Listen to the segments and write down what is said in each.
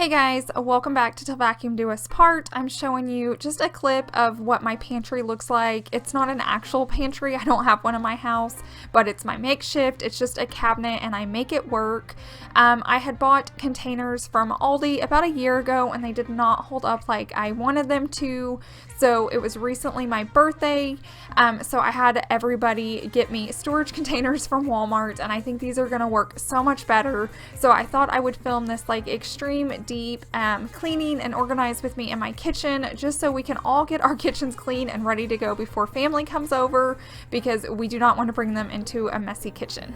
Hey guys, welcome back to Till Vacuum Do Us Part. I'm showing you just a clip of what my pantry looks like. It's not an actual pantry, I don't have one in my house, but it's my makeshift. It's just a cabinet and I make it work. I had bought containers from Aldi about a year ago and they did not hold up like I wanted them to. So it was recently my birthday, so I had everybody get me storage containers from Walmart, and I think these are going to work so much better. So I thought I would film this like extreme deep cleaning and organized with me in my kitchen, just so we can all get our kitchens clean and ready to go before family comes over, because we do not want to bring them into a messy kitchen.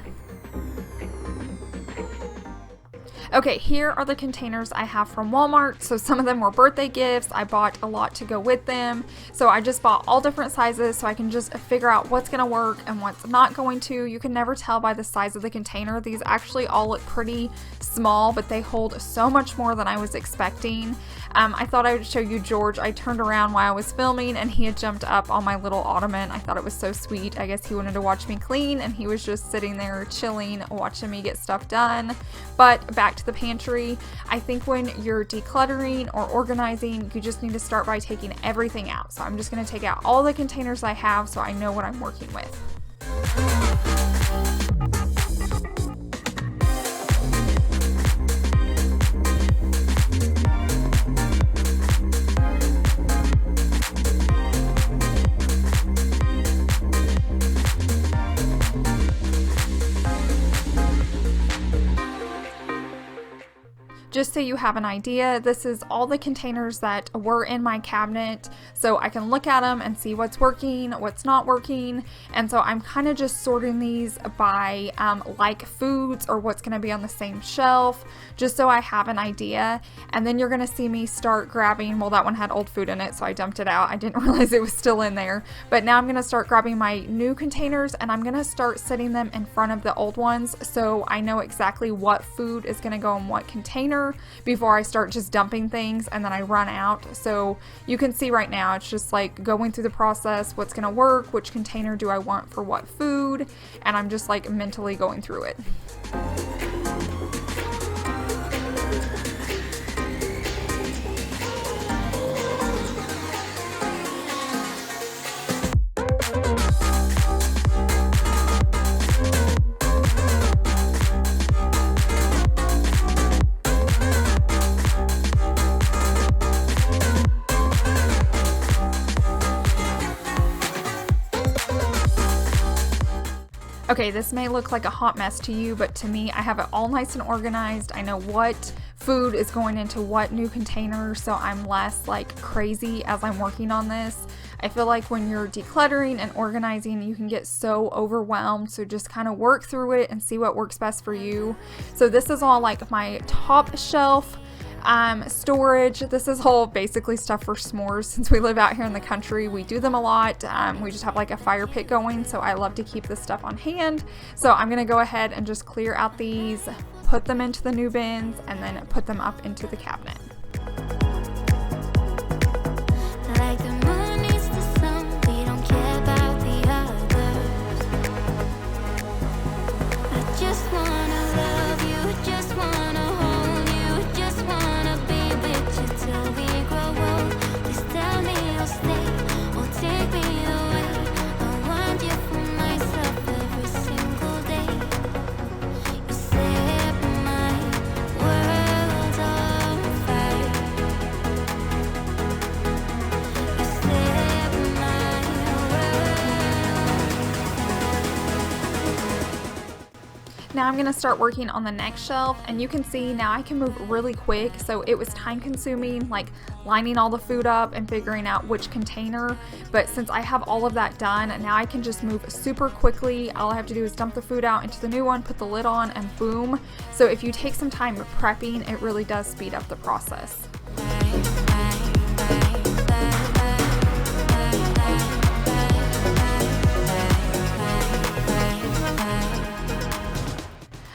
Okay, here are the containers I have from Walmart. So some of them were birthday gifts. I bought a lot to go with them. So I just bought all different sizes so I can just figure out what's going to work and what's not going to. You can never tell by the size of the container. These actually all look pretty small, but they hold so much more than I was expecting. I thought I would show you George. I turned around while I was filming and he had jumped up on my little ottoman. I thought it was so sweet. I guess he wanted to watch me clean and he was just sitting there chilling, watching me get stuff done. But back to the pantry. I think when you're decluttering or organizing, you just need to start by taking everything out. So I'm just going to take out all the containers I have so I know what I'm working with. Just so you have an idea, this is all the containers that were in my cabinet, so I can look at them and see what's working, what's not working. And so I'm kind of just sorting these by like foods or what's going to be on the same shelf, just so I have an idea. And then you're going to see me start grabbing, well, that one had old food in it, so I dumped it out. I didn't realize it was still in there. But now I'm going to start grabbing my new containers and I'm going to start setting them in front of the old ones, so I know exactly what food is going to go in what container before I start just dumping things and then I run out. So you can see right now it's just like going through the process, what's going to work, which container do I want for what food, and I'm just like mentally going through it. Okay, this may look like a hot mess to you, but to me, I have it all nice and organized. I know what food is going into what new container, so I'm less like crazy as I'm working on this. I feel like when you're decluttering and organizing, you can get so overwhelmed, so just kind of work through it and see what works best for you. So this is all like my top shelf storage. This is all basically stuff for s'mores. Since we live out here in the country, we do them a lot. We just have like a fire pit going, so I love to keep this stuff on hand. So I'm gonna go ahead and just clear out these, put them into the new bins, and then put them up into the cabinet. Now I'm going to start working on the next shelf, and you can see now I can move really quick. So it was time consuming, like lining all the food up and figuring out which container, but since I have all of that done, now I can just move super quickly. All I have to do is dump the food out into the new one, put the lid on, and boom. So if you take some time prepping, it really does speed up the process.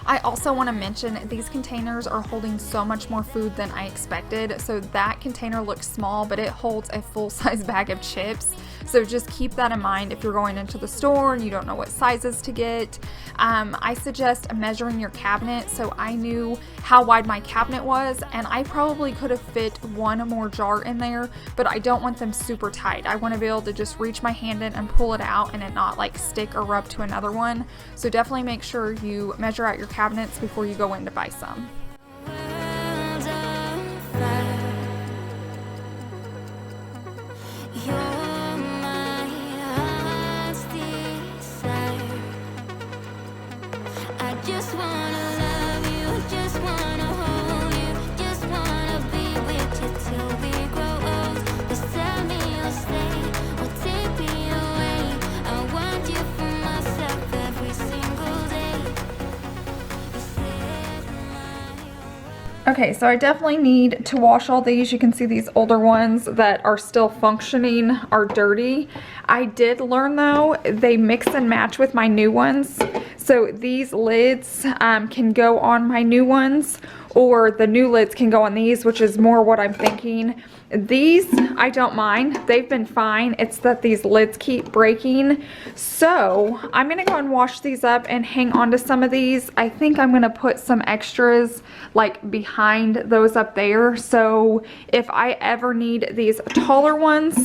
I also want to mention these containers are holding so much more food than I expected. So that container looks small, but it holds a full-size bag of chips. So just keep that in mind if you're going into the store and you don't know what sizes to get. I suggest measuring your cabinet, so I knew how wide my cabinet was, and I probably could have fit one more jar in there, but I don't want them super tight. I want to be able to just reach my hand in and pull it out and it not like stick or rub to another one. So definitely make sure you measure out your cabinets before you go in to buy some. Okay, so I definitely need to wash all these. You can see these older ones that are still functioning are dirty. I did learn though, they mix and match with my new ones. So these lids can go on my new ones, or the new lids can go on these, which is more what I'm thinking. These, I don't mind. They've been fine. It's that these lids keep breaking. So I'm going to go and wash these up and hang on to some of these. I think I'm going to put some extras like behind those up there. So if I ever need these taller ones,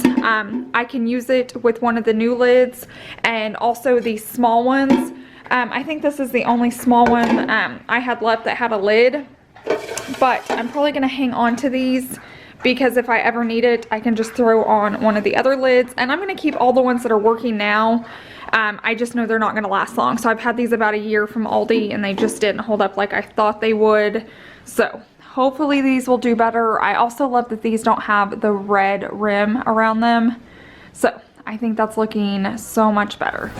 I can use it with one of the new lids, and also these small ones. I think this is the only small one I had left that had a lid, but I'm probably going to hang on to these because if I ever need it, I can just throw on one of the other lids. And I'm going to keep all the ones that are working now. I just know they're not going to last long. So I've had these about a year from Aldi and they just didn't hold up like I thought they would. So hopefully these will do better. I also love that these don't have the red rim around them. So I think that's looking so much better.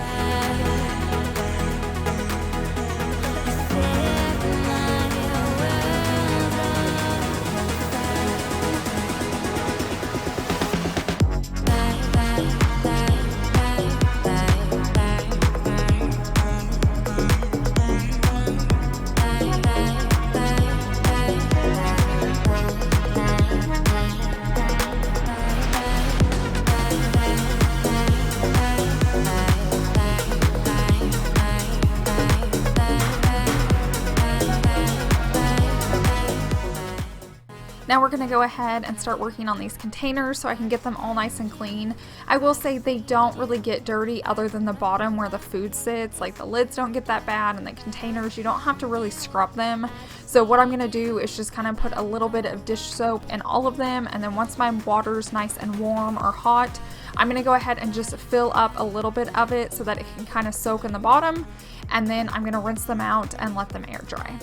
Now we're going to go ahead and start working on these containers so I can get them all nice and clean. I will say they don't really get dirty other than the bottom where the food sits. Like the lids don't get that bad, and the containers, you don't have to really scrub them. So what I'm going to do is just kind of put a little bit of dish soap in all of them, and then once my water's nice and warm or hot, I'm going to go ahead and just fill up a little bit of it so that it can kind of soak in the bottom, and then I'm going to rinse them out and let them air dry.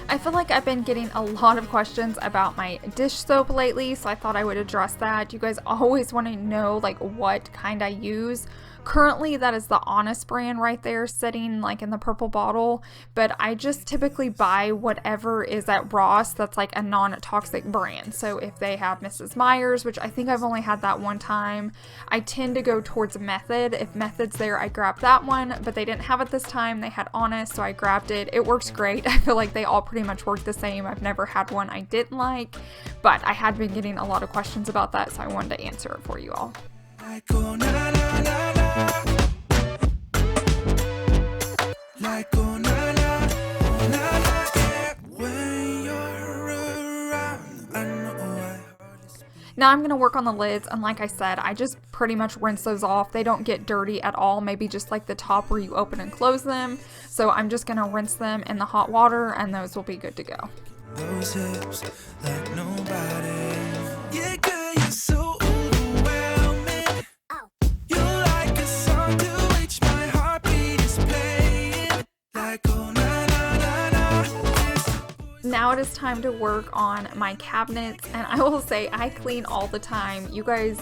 I feel like I've been getting a lot of questions about my dish soap lately, so I thought I would address that. You guys always want to know like what kind I use. Currently, that is the Honest brand right there sitting like in the purple bottle, but I just typically buy whatever is at Ross that's like a non-toxic brand. So if they have Mrs. Meyer's, which I think I've only had that one time, I tend to go towards Method. If Method's there, I grab that one, but they didn't have it this time. They had Honest, so I grabbed it. It works great. I feel like they all pretty much work the same. I've never had one I didn't like, but I had been getting a lot of questions about that, so I wanted to answer it for you all. Now I'm going to work on the lids, and like I said, I just pretty much rinse those off. They don't get dirty at all, maybe just like the top where you open and close them. So I'm just going to rinse them in the hot water, and those will be good to go. Those hips like nobody. Yeah, girl, you're so overwhelming. You're like a song to which my heartbeat is playing. Like, oh, na, na, na, na. Now it is time to work on my cabinets, and I will say I clean all the time. You guys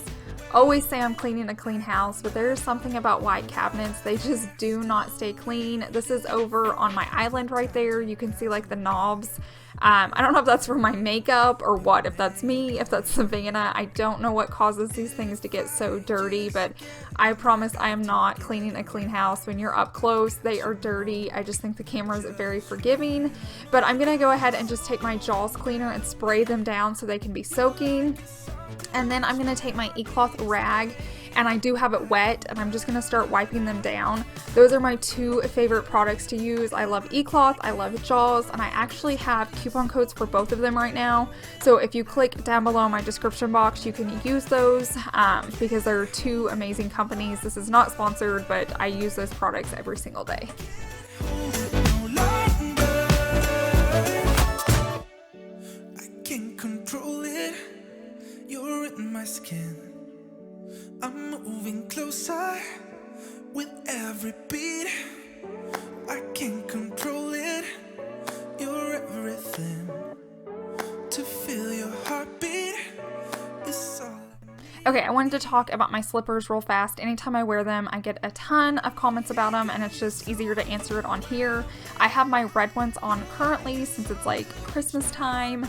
always say I'm cleaning a clean house, but there's something about white cabinets. They just do not stay clean. This is over on my island right there. You can see like the knobs. I don't know if that's for my makeup or what, if that's me, if that's Savannah. I don't know what causes these things to get so dirty, but I promise I am not cleaning a clean house. When you're up close, they are dirty. I just think the camera is very forgiving, but I'm gonna go ahead and just take my Jaws cleaner and spray them down so they can be soaking. And then I'm gonna take my e-cloth rag, and I do have it wet, and I'm just gonna start wiping them down. Those are my two favorite products to use. I love e-cloth, I love Jaws, and I actually have coupon codes for both of them right now. So if you click down below in my description box, you can use those because they're two amazing companies. This is not sponsored, but I use those products every single day. I can't control it. You're in my skin. I'm moving closer with every beat. I can't control it. You're everything. To feel your heartbeat is all. Okay, I wanted to talk about my slippers real fast. Anytime I wear them, I get a ton of comments about them, and it's just easier to answer it on here. I have my red ones on currently since it's like Christmas time,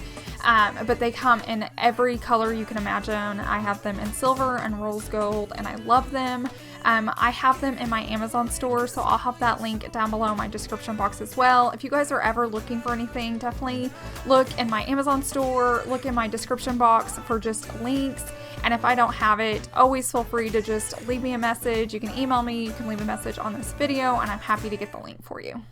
but they come in every color you can imagine. I have them in silver and rose gold, and I love them. I have them in my Amazon store, so I'll have that link down below in my description box as well. If you guys are ever looking for anything, definitely look in my Amazon store, look in my description box for just links. And if I don't have it, always feel free to just leave me a message. You can email me, you can leave a message on this video, and I'm happy to get the link for you.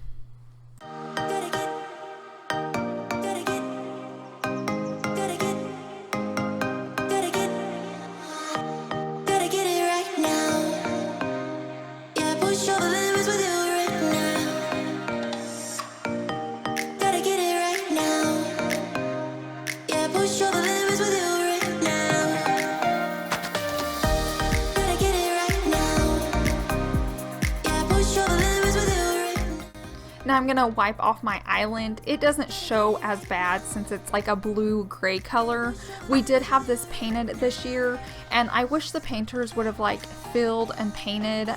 Now I'm gonna wipe off my island. It doesn't show as bad since it's like a blue-gray color. We did have this painted this year, and I wish the painters would have like filled and painted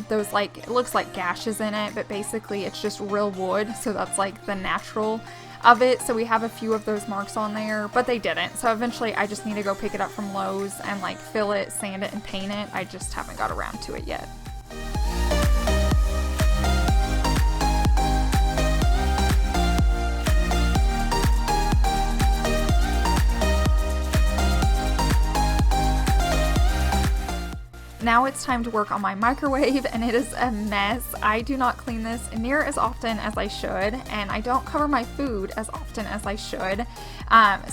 those, like, it looks like gashes in it, but basically it's just real wood, so that's like the natural of it. So we have a few of those marks on there, but they didn't. So eventually I just need to go pick it up from Lowe's and like fill it, sand it, and paint it. I just haven't got around to it yet. Now it's time to work on my microwave, and it is a mess. I do not clean this near as often as I should, and I don't cover my food as often as I should.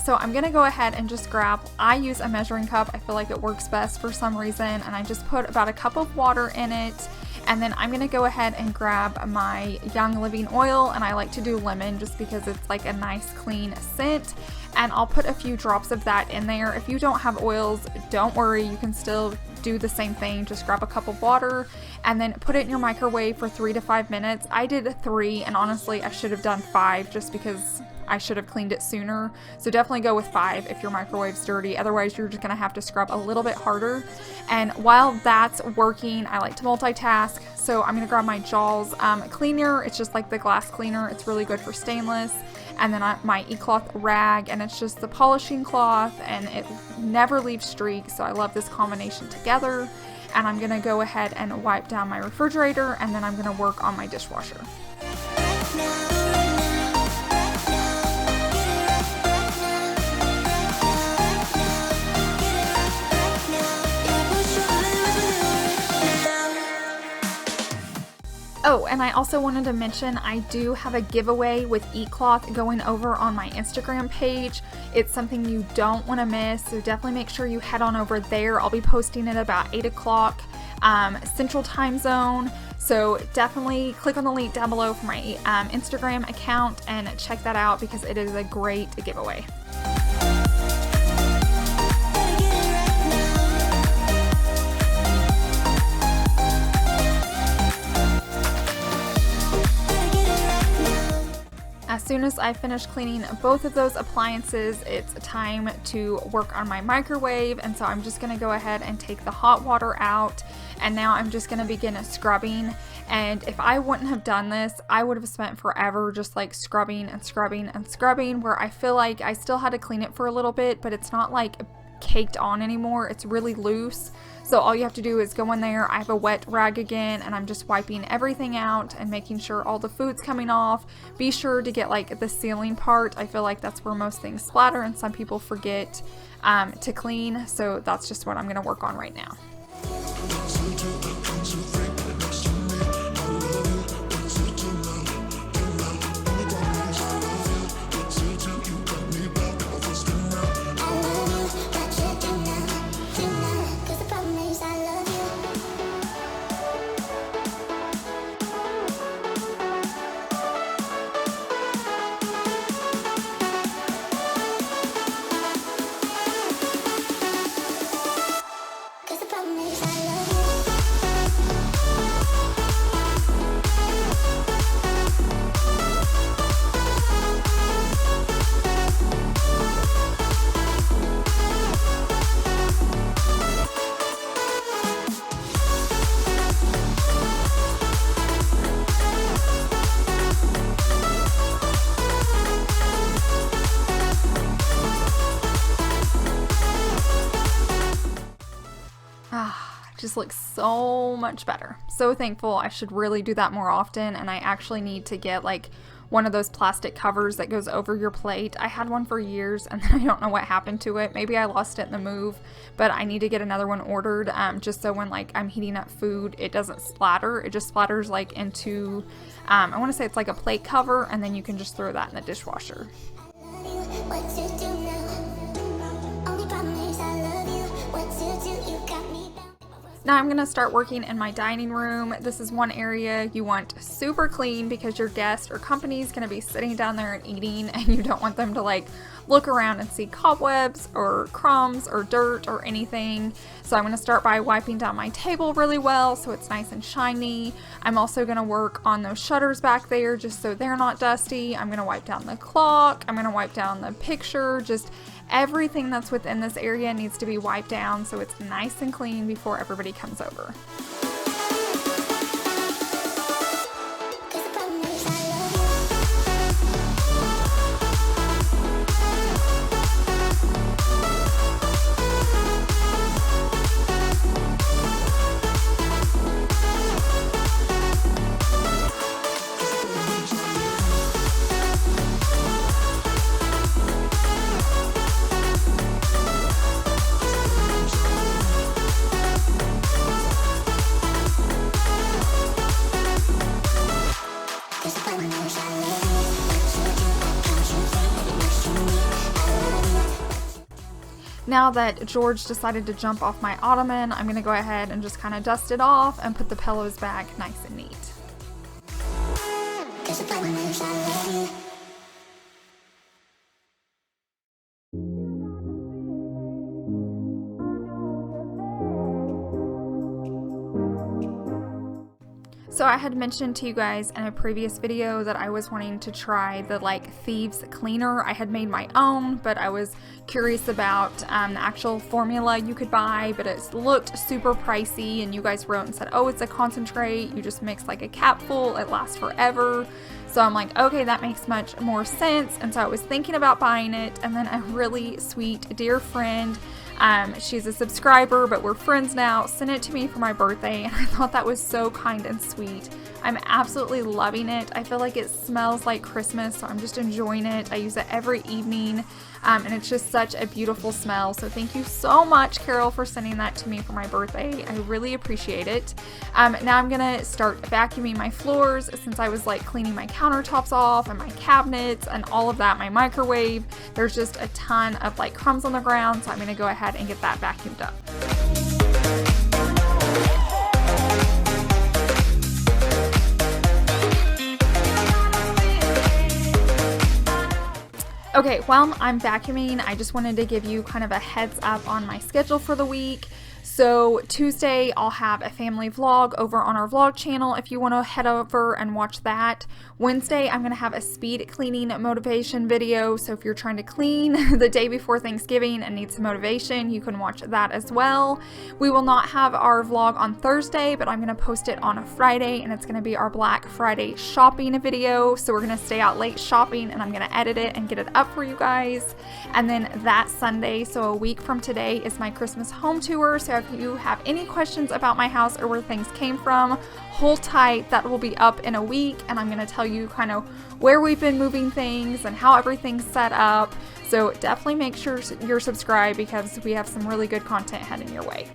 So I'm gonna go ahead and just grab, I use a measuring cup. I feel like it works best for some reason, and I just put about a cup of water in it. And then I'm gonna go ahead and grab my Young Living oil, and I like to do lemon just because it's like a nice clean scent. And I'll put a few drops of that in there. If you don't have oils, don't worry, you can still do the same thing. Just grab a cup of water and then put it in your microwave for 3 to 5 minutes. I did 3, and honestly I should have done 5 just because I should have cleaned it sooner. So definitely go with 5 if your microwave's dirty. Otherwise you're just gonna have to scrub a little bit harder. And while that's working, I like to multitask. So I'm gonna grab my Jaws cleaner. It's just like the glass cleaner. It's really good for stainless. And then my e-cloth rag, and it's just the polishing cloth, and it never leaves streaks. So I love this combination together. And I'm gonna go ahead and wipe down my refrigerator, and then I'm gonna work on my dishwasher. Oh, and I also wanted to mention I do have a giveaway with e-cloth going over on my Instagram page. It's something you don't want to miss, so definitely make sure you head on over there. I'll be posting it about 8 o'clock Central Time Zone. So definitely click on the link down below for my Instagram account and check that out because it is a great giveaway. soon as I finish cleaning both of those appliances, it's time to work on my microwave. And so I'm just going to go ahead and take the hot water out. And now I'm just going to begin scrubbing. And if I wouldn't have done this, I would have spent forever just like scrubbing and scrubbing and scrubbing, where I feel like I still had to clean it for a little bit, but it's not like caked on anymore. It's really loose. So all you have to do is go in there. I have a wet rag again, and I'm just wiping everything out and making sure all the food's coming off. Be sure to get like the ceiling part. I feel like that's where most things splatter, and some people forget to clean. So that's just what I'm going to work on right now. Just looks so much better. So thankful. I should really do that more often, and I actually need to get like one of those plastic covers that goes over your plate. I had one for years, and then I don't know what happened to it. Maybe I lost it in the move, but I need to get another one ordered, just so when like I'm heating up food, it doesn't splatter. It just splatters like into, I want to say it's like a plate cover, and then you can just throw that in the dishwasher. Now I'm going to start working in my dining room. This is one area you want super clean because your guest or company is going to be sitting down there and eating, and you don't want them to like look around and see cobwebs or crumbs or dirt or anything. So I'm going to start by wiping down my table really well so it's nice and shiny. I'm also going to work on those shutters back there just so they're not dusty. I'm going to wipe down the clock. I'm going to wipe down the picture. Just everything that's within this area needs to be wiped down so it's nice and clean before everybody comes over. Now that George decided to jump off my ottoman, I'm going to go ahead and just kind of dust it off and put the pillows back nice and neat. So I had mentioned to you guys in a previous video that I was wanting to try the like thieves cleaner. I had made my own, but I was curious about the actual formula you could buy, but it looked super pricey, and you guys wrote and said, oh, it's a concentrate, you just mix like a capful, it lasts forever. So I'm like, okay, that makes much more sense. And so I was thinking about buying it, and then a really sweet dear friend, she's a subscriber, but we're friends now, sent it to me for my birthday, and I thought that was so kind and sweet. I'm absolutely loving it. I feel like it smells like Christmas, so I'm just enjoying it. I use it every evening, and it's just such a beautiful smell. So thank you so much, Carol, for sending that to me for my birthday. I really appreciate it. Now I'm gonna start vacuuming my floors since I was like cleaning my countertops off and my cabinets and all of that, my microwave. There's just a ton of like crumbs on the ground, so I'm gonna go ahead and get that vacuumed up. Okay, while I'm vacuuming, I just wanted to give you kind of a heads up on my schedule for the week. So Tuesday, I'll have a family vlog over on our vlog channel if you want to head over and watch that. Wednesday, I'm going to have a speed cleaning motivation video. So if you're trying to clean the day before Thanksgiving and need some motivation, you can watch that as well. We will not have our vlog on Thursday, but I'm going to post it on a Friday, and it's going to be our Black Friday shopping video. So we're going to stay out late shopping, and I'm going to edit it and get it up for you guys. And then that Sunday, so a week from today, is my Christmas home tour. So if you have any questions about my house or where things came from, hold tight. That will be up in a week, and I'm going to tell you kind of where we've been moving things and how everything's set up. So definitely make sure you're subscribed, because we have some really good content heading your way.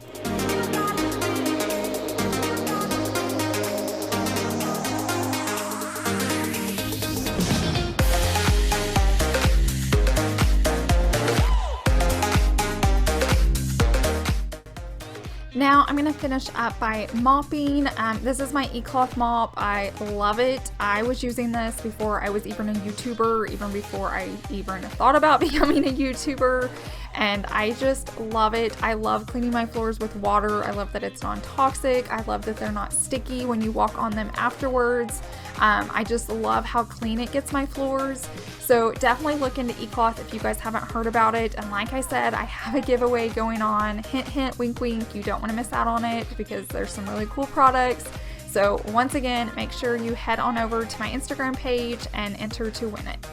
Now I'm going to finish up by mopping. This is my e-cloth mop. I love it. I was using this before I was even a YouTuber, even before I even thought about becoming a YouTuber, and I just love it. I love cleaning my floors with water. I love that it's non-toxic. I love that they're not sticky when you walk on them afterwards. I just love how clean it gets my floors. So definitely look into e-cloth if you guys haven't heard about it. And like I said, I have a giveaway going on. Hint, hint, wink, wink. You don't want to miss out on it, because there's some really cool products. So once again, make sure you head on over to my Instagram page and enter to win it.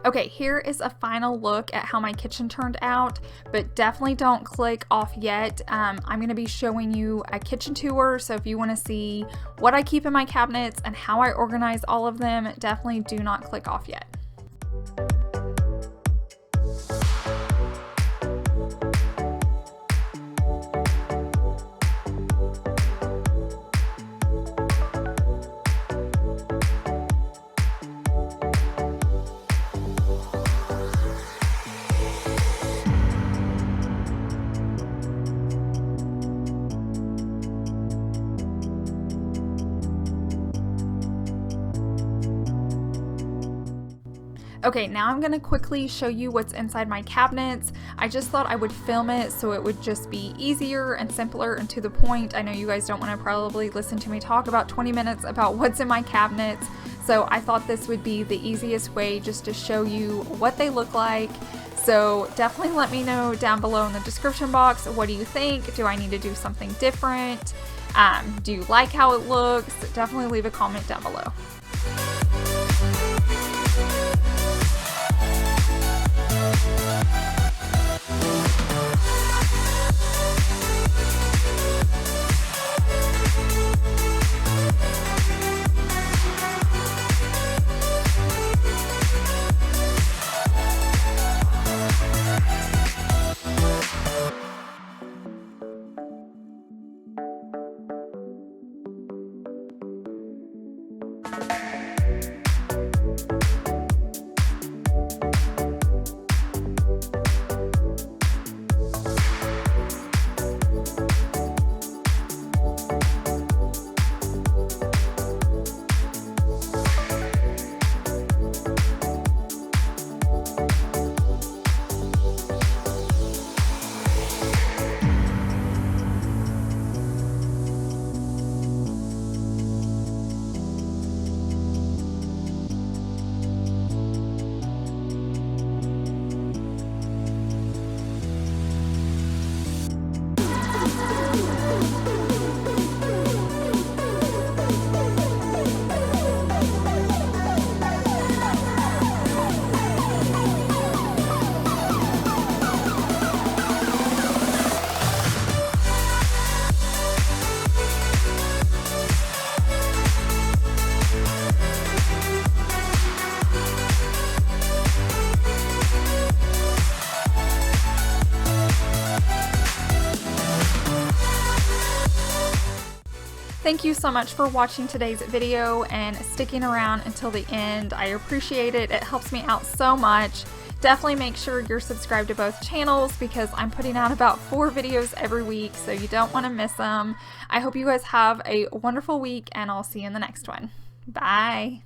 Okay, here is a final look at how my kitchen turned out, but definitely don't click off yet. I'm going to be showing you a kitchen tour, so if you want to see what I keep in my cabinets and how I organize all of them, definitely do not click off yet. Okay, now I'm gonna quickly show you what's inside my cabinets. I just thought I would film it so it would just be easier and simpler and to the point. I know you guys don't want to probably listen to me talk about 20 minutes about what's in my cabinets, so I thought this would be the easiest way just to show you what they look like. So definitely let me know down below in the description box, what do you think? Do I need to do something different? Do you like how it looks? Definitely leave a comment down below. Thank you so much for watching today's video and sticking around until the end. I appreciate it. It helps me out so much. Definitely make sure you're subscribed to both channels because I'm putting out about 4 videos every week, so you don't want to miss them. I hope you guys have a wonderful week, and I'll see you in the next one. Bye.